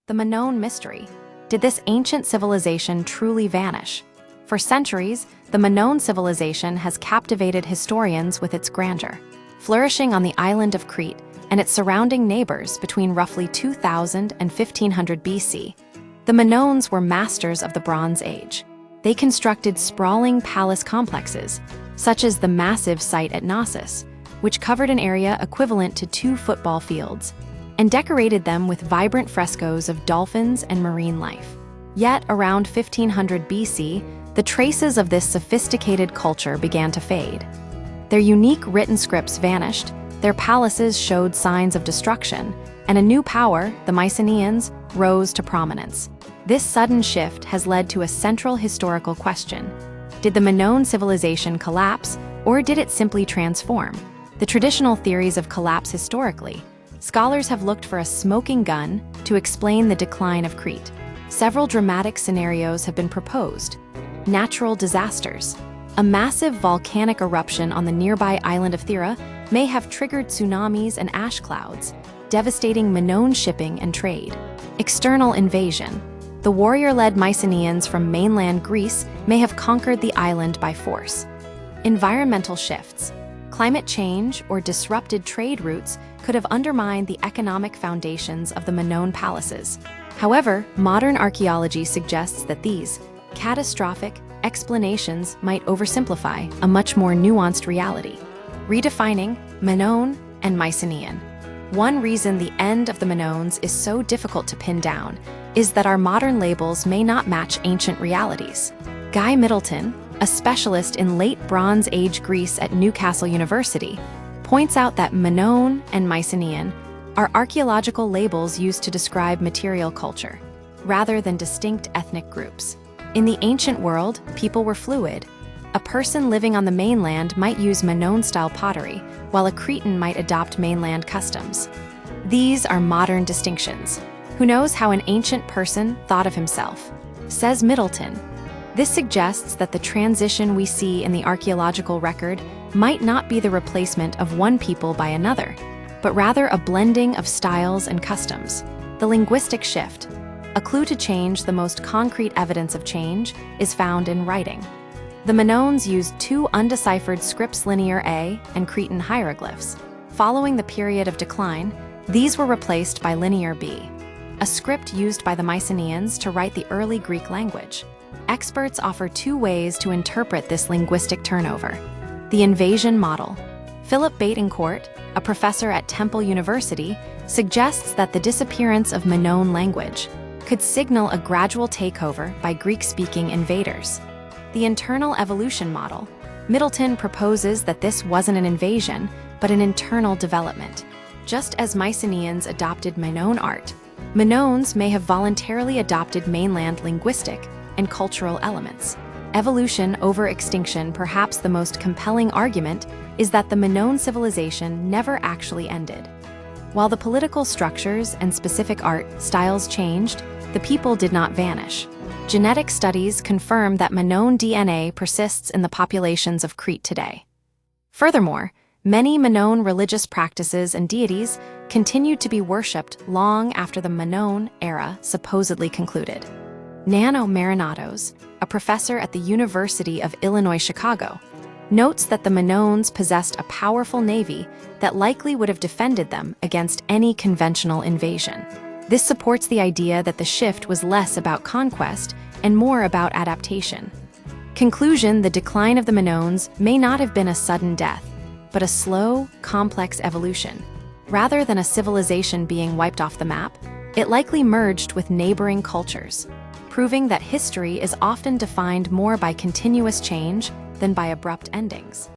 the Minoan mystery. Did this ancient civilization truly vanish? For centuries, the Minoan civilization has captivated historians with its grandeur. Flourishing on the island of Crete and its surrounding neighbors between roughly 2000 and 1500 BC, the Minoans were masters of the Bronze Age. They constructed sprawling palace complexes, such as the massive site at Knossos, which covered an area equivalent to 2 football fields, and decorated them with vibrant frescoes of dolphins and marine life. Yet, around 1500 BC, the traces of this sophisticated culture began to fade. Their unique written scripts vanished, their palaces showed signs of destruction, and a new power, the Mycenaeans, rose to prominence. This sudden shift has led to a central historical question. Did the Minoan civilization collapse, or did it simply transform? The traditional theories of collapse historically. Scholars have looked for a smoking gun to explain the decline of Crete. Several dramatic scenarios have been proposed. Natural disasters. A massive volcanic eruption on the nearby island of Thera may have triggered tsunamis and ash clouds, devastating Minoan shipping and trade. External invasion. The warrior-led Mycenaeans from mainland Greece may have conquered the island by force. Environmental shifts. Climate change or disrupted trade routes could have undermined the economic foundations of the Minoan palaces. However, modern archaeology suggests that these catastrophic explanations might oversimplify a much more nuanced reality. Redefining Minoan and Mycenaean. One reason the end of the Minoans is so difficult to pin down is that our modern labels may not match ancient realities. Guy Middleton, a specialist in late Bronze Age Greece at Newcastle University, points out that Minoan and Mycenaean are archaeological labels used to describe material culture, rather than distinct ethnic groups. In the ancient world, people were fluid. A person living on the mainland might use Minoan-style pottery, while a Cretan might adopt mainland customs. These are modern distinctions. Who knows how an ancient person thought of himself? Says Middleton. This suggests that the transition we see in the archaeological record might not be the replacement of one people by another, but rather a blending of styles and customs. The linguistic shift. A clue to change. The most concrete evidence of change is found in writing. The Minoans used 2 undeciphered scripts, Linear A and Cretan hieroglyphs. Following the period of decline, these were replaced by Linear B, a script used by the Mycenaeans to write the early Greek language. Experts offer 2 ways to interpret this linguistic turnover. The invasion model. Philip Betancourt, a professor at Temple University, suggests that the disappearance of Minoan language could signal a gradual takeover by Greek-speaking invaders. The internal evolution model. Middleton proposes that this wasn't an invasion, but an internal development. Just as Mycenaeans adopted Minoan art, Minoans may have voluntarily adopted mainland linguistic and cultural elements. Evolution over extinction. Perhaps the most compelling argument is that the Minoan civilization never actually ended. While the political structures and specific art styles changed, the people did not vanish. Genetic studies confirm that Minoan DNA persists in the populations of Crete today. Furthermore, many Minoan religious practices and deities continued to be worshipped long after the Minoan era supposedly concluded. Nano Marinatos, a professor at the University of Illinois Chicago, notes that the Minoans possessed a powerful navy that likely would have defended them against any conventional invasion. This supports the idea that the shift was less about conquest and more about adaptation. Conclusion: the decline of the Minoans may not have been a sudden death, but a slow, complex evolution. Rather than a civilization being wiped off the map, it likely merged with neighboring cultures, proving that history is often defined more by continuous change than by abrupt endings.